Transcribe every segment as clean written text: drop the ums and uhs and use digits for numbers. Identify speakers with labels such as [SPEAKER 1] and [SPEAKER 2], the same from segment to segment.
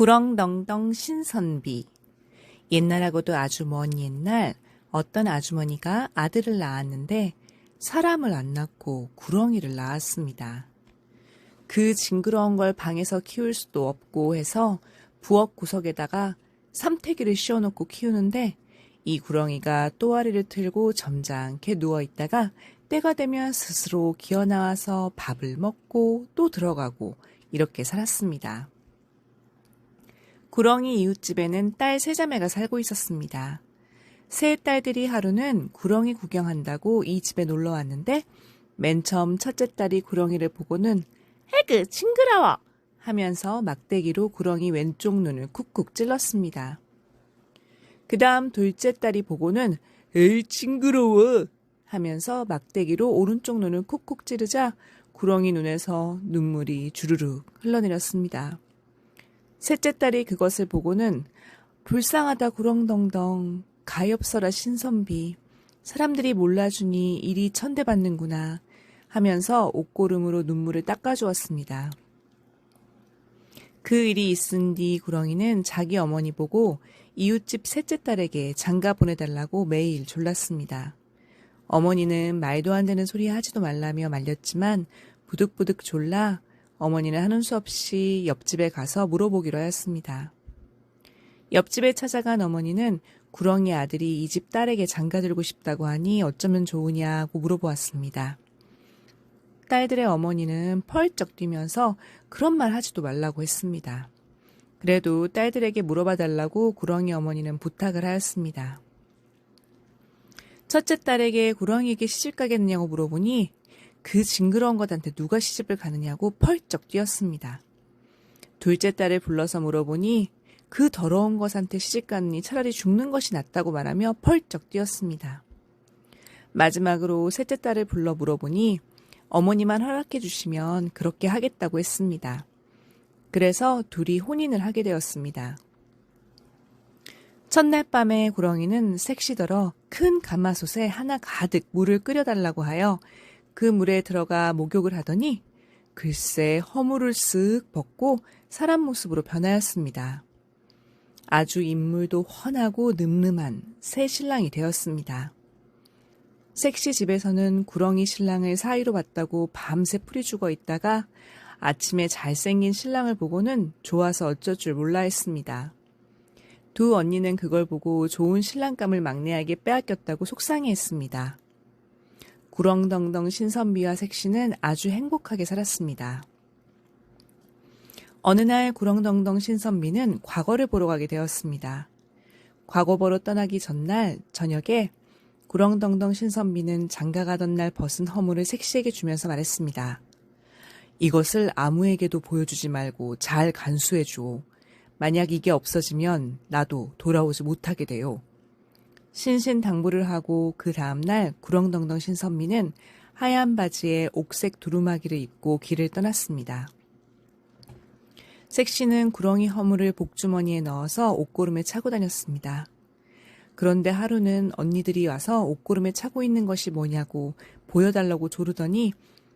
[SPEAKER 1] 구렁덩덩 신선비. 옛날하고도 아주 먼 옛날 어떤 아주머니가 아들을 낳았는데 사람을 안 낳고 구렁이를 낳았습니다. 그 징그러운 걸 방에서 키울 수도 없고 해서 부엌 구석에다가 삼태기를 씌워놓고 키우는데 이 구렁이가 또아리를 틀고 점잖게 누워있다가 때가 되면 스스로 기어나와서 밥을 먹고 또 들어가고 이렇게 살았습니다. 구렁이 이웃집에는 딸 세자매가 살고 있었습니다. 세 딸들이 하루는 구렁이 구경한다고 이 집에 놀러 왔는데 맨 처음 첫째 딸이 구렁이를 보고는 에그 징그러워 하면서 막대기로 구렁이 왼쪽 눈을 쿡쿡 찔렀습니다. 그 다음 둘째 딸이 보고는 에이 징그러워 하면서 막대기로 오른쪽 눈을 쿡쿡 찌르자 구렁이 눈에서 눈물이 주르륵 흘러내렸습니다. 셋째 딸이 그것을 보고는 불쌍하다 구렁덩덩 가엾어라 신선비 사람들이 몰라주니 일이 천대받는구나 하면서 옷고름으로 눈물을 닦아주었습니다. 그 일이 있은 뒤 구렁이는 자기 어머니 보고 이웃집 셋째 딸에게 장가 보내달라고 매일 졸랐습니다. 어머니는 말도 안 되는 소리 하지도 말라며 말렸지만 부득부득 졸라 어머니는 하는 수 없이 옆집에 가서 물어보기로 하였습니다. 옆집에 찾아간 어머니는 구렁이 아들이 이 집 딸에게 장가들고 싶다고 하니 어쩌면 좋으냐고 물어보았습니다. 딸들의 어머니는 펄쩍 뛰면서 그런 말 하지도 말라고 했습니다. 그래도 딸들에게 물어봐달라고 구렁이 어머니는 부탁을 하였습니다. 첫째 딸에게 구렁이에게 시집 가겠느냐고 물어보니 그 징그러운 것한테 누가 시집을 가느냐고 펄쩍 뛰었습니다. 둘째 딸을 불러서 물어보니 그 더러운 것한테 시집 가느니 차라리 죽는 것이 낫다고 말하며 펄쩍 뛰었습니다. 마지막으로 셋째 딸을 불러 물어보니 어머니만 허락해 주시면 그렇게 하겠다고 했습니다. 그래서 둘이 혼인을 하게 되었습니다. 첫날 밤에 구렁이는 색시더러 큰 가마솥에 하나 가득 물을 끓여달라고 하여 그 물에 들어가 목욕을 하더니 글쎄 허물을 쓱 벗고 사람 모습으로 변하였습니다. 아주 인물도 훤하고 늠름한 새 신랑이 되었습니다. 색시 집에서는 구렁이 신랑을 사이로 봤다고 밤새 풀이 죽어 있다가 아침에 잘생긴 신랑을 보고는 좋아서 어쩔 줄 몰라 했습니다. 두 언니는 그걸 보고 좋은 신랑감을 막내에게 빼앗겼다고 속상해했습니다. 구렁덩덩 신선비와 색시는 아주 행복하게 살았습니다. 어느 날 구렁덩덩 신선비는 과거를 보러 가게 되었습니다. 과거 보러 떠나기 전날 저녁에 구렁덩덩 신선비는 장가가던 날 벗은 허물을 색시에게 주면서 말했습니다. 이것을 아무에게도 보여주지 말고 잘 간수해줘. 만약 이게 없어지면 나도 돌아오지 못하게 돼요. 신신당부를 하고 그 다음날 구렁덩덩 신선미는 하얀 바지에 옥색 두루마기를 입고 길을 떠났습니다. 색시는 구렁이 허물을 복주머니에 넣어서 옷고름에 차고 다녔습니다. 그런데 하루는 언니들이 와서 옷고름에 차고 있는 것이 뭐냐고 보여달라고 조르더니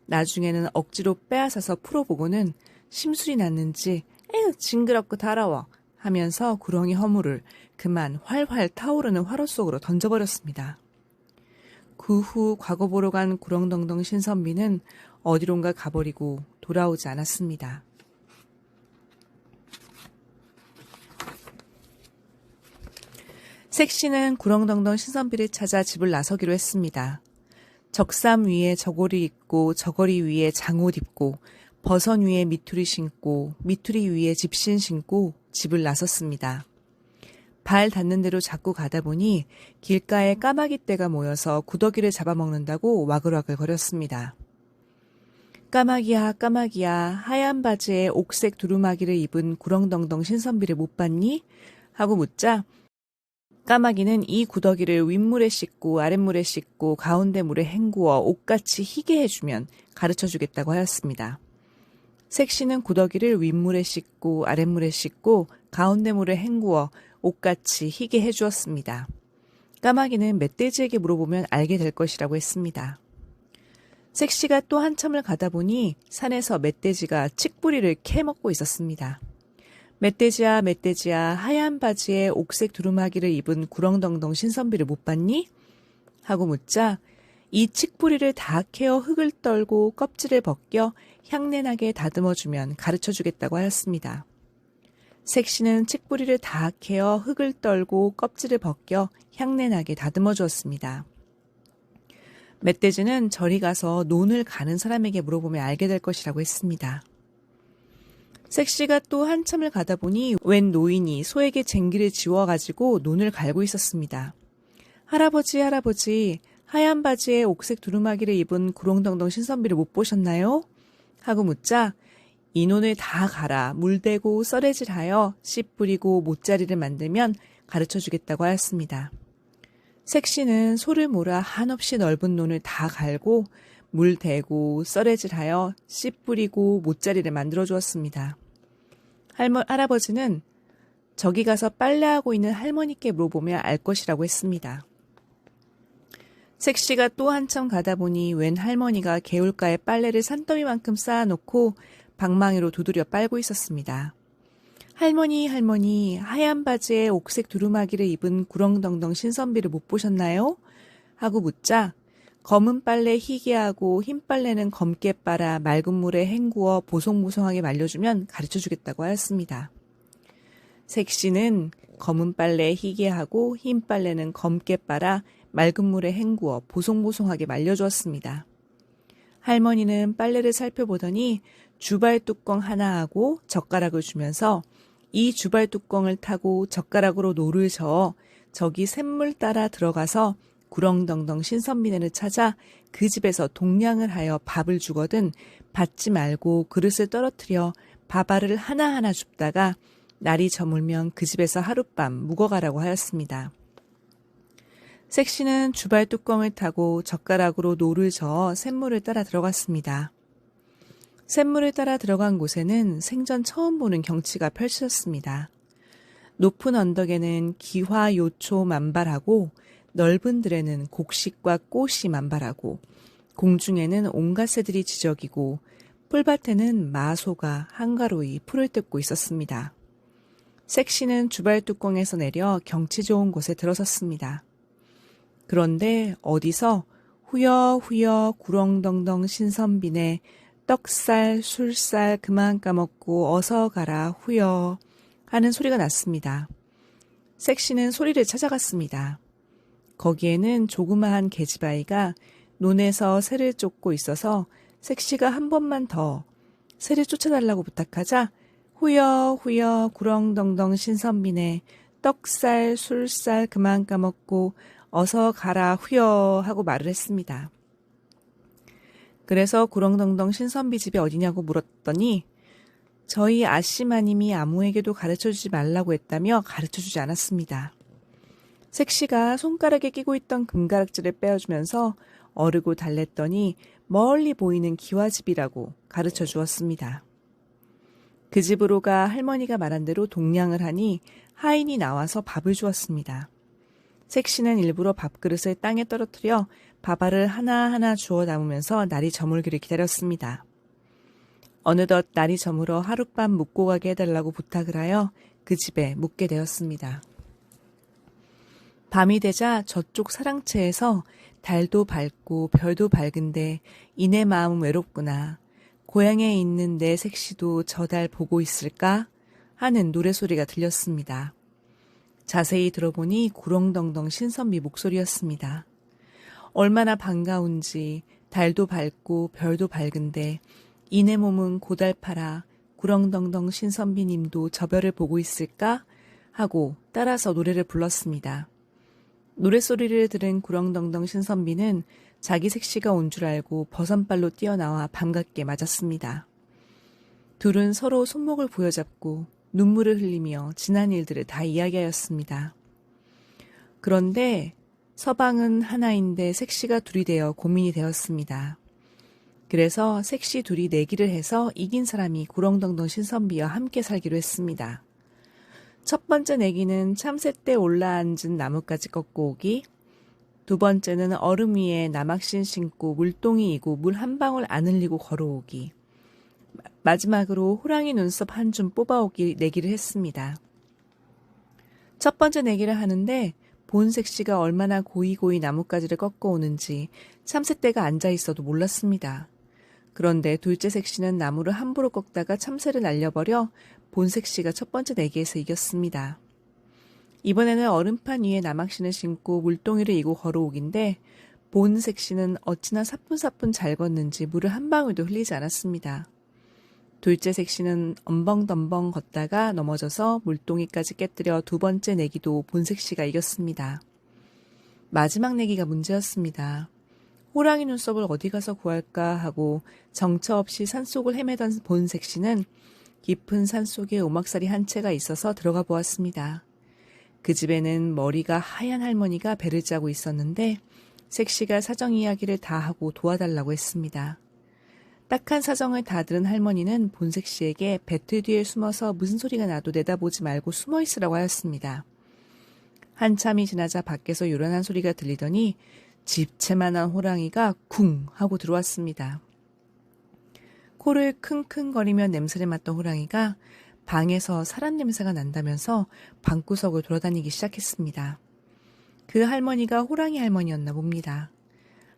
[SPEAKER 1] 나중에는 억지로 빼앗아서 풀어보고는 심술이 났는지 에휴 징그럽고 더러워 하면서 구렁이 허물을 그만 활활 타오르는 화로 속으로 던져버렸습니다. 그 후 과거 보러 간 구렁덩덩 신선비는 어디론가 가버리고 돌아오지 않았습니다. 색시는 구렁덩덩 신선비를 찾아 집을 나서기로 했습니다. 적삼 위에 저고리 입고 저고리 위에 장옷 입고 버선 위에 미투리 신고 미투리 위에 집신 신고 집을 나섰습니다. 발 닿는 대로 자꾸 가다 보니 길가에 까마귀 떼가 모여서 구더기를 잡아먹는다고 와글와글 거렸습니다. 까마귀야 까마귀야 하얀 바지에 옥색 두루마기를 입은 구렁덩덩 신선비를 못 봤니? 하고 묻자 까마귀는 이 구더기를 윗물에 씻고 아랫물에 씻고 가운데 물에 헹구어 옷같이 희게 해주면 가르쳐주겠다고 하였습니다. 색시는 구더기를 윗물에 씻고 아랫물에 씻고 가운데 물에 헹구어 옷같이 희게 해주었습니다. 까마귀는 멧돼지에게 물어보면 알게 될 것이라고 했습니다. 색시가 또 한참을 가다 보니 산에서 멧돼지가 칡뿌리를 캐먹고 있었습니다. 멧돼지야, 멧돼지야, 하얀 바지에 옥색 두루마기를 입은 구렁덩덩 신선비를 못 봤니? 하고 묻자 이 칡뿌리를 다 캐어 흙을 떨고 껍질을 벗겨 향내나게 다듬어주면 가르쳐주겠다고 하였습니다. 색시는 칡뿌리를 다 캐어 흙을 떨고 껍질을 벗겨 향내나게 다듬어 주었습니다. 멧돼지는 저리 가서 논을 가는 사람에게 물어보면 알게 될 것이라고 했습니다. 색시가 또 한참을 가다 보니 웬 노인이 소에게 쟁기를 지워가지고 논을 갈고 있었습니다. 할아버지, 할아버지, 하얀 바지에 옥색 두루마기를 입은 구렁덩덩 신선비를 못 보셨나요? 하고 묻자 이 논을 다 갈아 물대고 썰애질하여 씨 뿌리고 못자리를 만들면 가르쳐주겠다고 하였습니다. 색시는 소를 몰아 한없이 넓은 논을 다 갈고 물대고 썰애질하여 씨 뿌리고 못자리를 만들어 주었습니다. 할아버지는 저기 가서 빨래하고 있는 할머니께 물어보면 알 것이라고 했습니다. 색시가 또 한참 가다 보니 웬 할머니가 개울가에 빨래를 산더미만큼 쌓아놓고 방망이로 두드려 빨고 있었습니다. 할머니, 할머니, 하얀 바지에 옥색 두루마기를 입은 구렁덩덩 신선비를 못 보셨나요? 하고 묻자 검은 빨래 희게 하고 흰 빨래는 검게 빨아 맑은 물에 헹구어 보송보송하게 말려주면 가르쳐주겠다고 하였습니다. 색시는 검은 빨래 희게 하고 흰 빨래는 검게 빨아 맑은 물에 헹구어 보송보송하게 말려주었습니다. 할머니는 빨래를 살펴보더니 주발 뚜껑 하나 하고 젓가락을 주면서 이 주발 뚜껑을 타고 젓가락으로 노를 저어 저기 샘물 따라 들어가서 구렁덩덩 신선비네를 찾아 그 집에서 동냥을 하여 밥을 주거든 받지 말고 그릇을 떨어뜨려 밥알을 하나하나 줍다가 날이 저물면 그 집에서 하룻밤 묵어가라고 하였습니다. 색시는 주발 뚜껑을 타고 젓가락으로 노를 저어 샘물을 따라 들어갔습니다. 샘물을 따라 들어간 곳에는 생전 처음 보는 경치가 펼쳐졌습니다. 높은 언덕에는 기화, 요초 만발하고 넓은 들에는 곡식과 꽃이 만발하고 공중에는 온갖 새들이 지저귀고 풀밭에는 마소가 한가로이 풀을 뜯고 있었습니다. 색시는 주발 뚜껑에서 내려 경치 좋은 곳에 들어섰습니다. 그런데 어디서 후여후여 구렁덩덩 신선비네 떡살, 술살 그만 까먹고 어서 가라 후여 하는 소리가 났습니다. 색시는 소리를 찾아갔습니다. 거기에는 조그마한 계집아이가 논에서 새를 쫓고 있어서 색시가 한 번만 더 새를 쫓아달라고 부탁하자 후여 구렁덩덩 신선비네 떡살, 술살 그만 까먹고 어서 가라 후여 하고 말을 했습니다. 그래서 구렁덩덩 신선비 집이 어디냐고 물었더니 저희 아씨마님이 아무에게도 가르쳐주지 말라고 했다며 가르쳐주지 않았습니다. 색시가 손가락에 끼고 있던 금가락지를 빼어주면서 어르고 달랬더니 멀리 보이는 기와집이라고 가르쳐 주었습니다. 그 집으로 가 할머니가 말한 대로 동냥을 하니 하인이 나와서 밥을 주었습니다. 색시는 일부러 밥그릇을 땅에 떨어뜨려 밥알을 하나하나 주워 담으면서 날이 저물기를 기다렸습니다. 어느덧 날이 저물어 하룻밤 묵고 가게 해달라고 부탁을 하여 그 집에 묵게 되었습니다. 밤이 되자 저쪽 사랑채에서 달도 밝고 별도 밝은데 이내 마음 외롭구나. 고향에 있는 내 색시도 저 달 보고 있을까? 하는 노래소리가 들렸습니다. 자세히 들어보니 구렁덩덩 신선비 목소리였습니다. 얼마나 반가운지 달도 밝고 별도 밝은데 이내 몸은 고달파라 구렁덩덩 신선비님도 저 별을 보고 있을까? 하고 따라서 노래를 불렀습니다. 노랫소리를 들은 구렁덩덩 신선비는 자기 색시가 온 줄 알고 버선발로 뛰어나와 반갑게 맞았습니다. 둘은 서로 손목을 부여잡고 눈물을 흘리며 지난 일들을 다 이야기하였습니다. 그런데 서방은 하나인데 색시가 둘이 되어 고민이 되었습니다. 그래서 색시 둘이 내기를 해서 이긴 사람이 구렁덩덩 신선비와 함께 살기로 했습니다. 첫 번째 내기는 참새 때 올라앉은 나뭇가지 꺾고 오기, 두 번째는 얼음 위에 나막신 신고 물동이 이고 물 한 방울 안 흘리고 걸어오기, 마지막으로 호랑이 눈썹 한 줌 뽑아오기 내기를 했습니다. 첫 번째 내기를 하는데 본색 씨가 얼마나 고이고이 나뭇가지를 꺾어오는지 참새떼가 앉아있어도 몰랐습니다. 그런데 둘째 색씨는 나무를 함부로 꺾다가 참새를 날려버려 본색 씨가 첫 번째 내기에서 이겼습니다. 이번에는 얼음판 위에 나막신을 신고 물동이를 이고 걸어오긴데 본색 씨는 어찌나 사뿐사뿐 잘 걷는지 물을 한 방울도 흘리지 않았습니다. 둘째 색씨는 엄벙덤벙 걷다가 넘어져서 물동이까지 깨뜨려 두 번째 내기도 본색씨가 이겼습니다. 마지막 내기가 문제였습니다. 호랑이 눈썹을 어디 가서 구할까 하고 정처 없이 산속을 헤매던 본색씨는 깊은 산속에 오막살이 한 채가 있어서 들어가 보았습니다. 그 집에는 머리가 하얀 할머니가 배를 짜고 있었는데 색씨가 사정 이야기를 다 하고 도와달라고 했습니다. 딱한 사정을 다 들은 할머니는 본색 씨에게 배틀 뒤에 숨어서 무슨 소리가 나도 내다보지 말고 숨어 있으라고 하였습니다. 한참이 지나자 밖에서 요란한 소리가 들리더니 집채만한 호랑이가 쿵 하고 들어왔습니다. 코를 킁킁거리며 냄새를 맡던 호랑이가 방에서 사람 냄새가 난다면서 방구석을 돌아다니기 시작했습니다. 그 할머니가 호랑이 할머니였나 봅니다.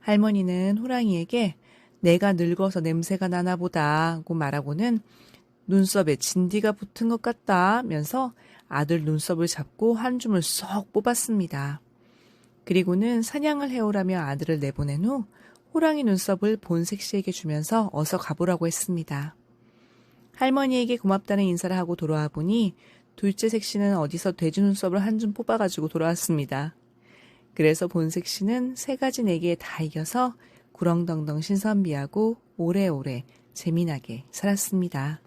[SPEAKER 1] 할머니는 호랑이에게 내가 늙어서 냄새가 나나 보다 하고 말하고는 눈썹에 진디가 붙은 것 같다면서 아들 눈썹을 잡고 한 줌을 쏙 뽑았습니다. 그리고는 사냥을 해오라며 아들을 내보낸 후 호랑이 눈썹을 본색 씨에게 주면서 어서 가보라고 했습니다. 할머니에게 고맙다는 인사를 하고 돌아와 보니 둘째 색씨는 어디서 돼지 눈썹을 한 줌 뽑아가지고 돌아왔습니다. 그래서 본색 씨는 세 가지 내기에 다 이겨서 구렁덩덩 신선비하고 오래오래 재미나게 살았습니다.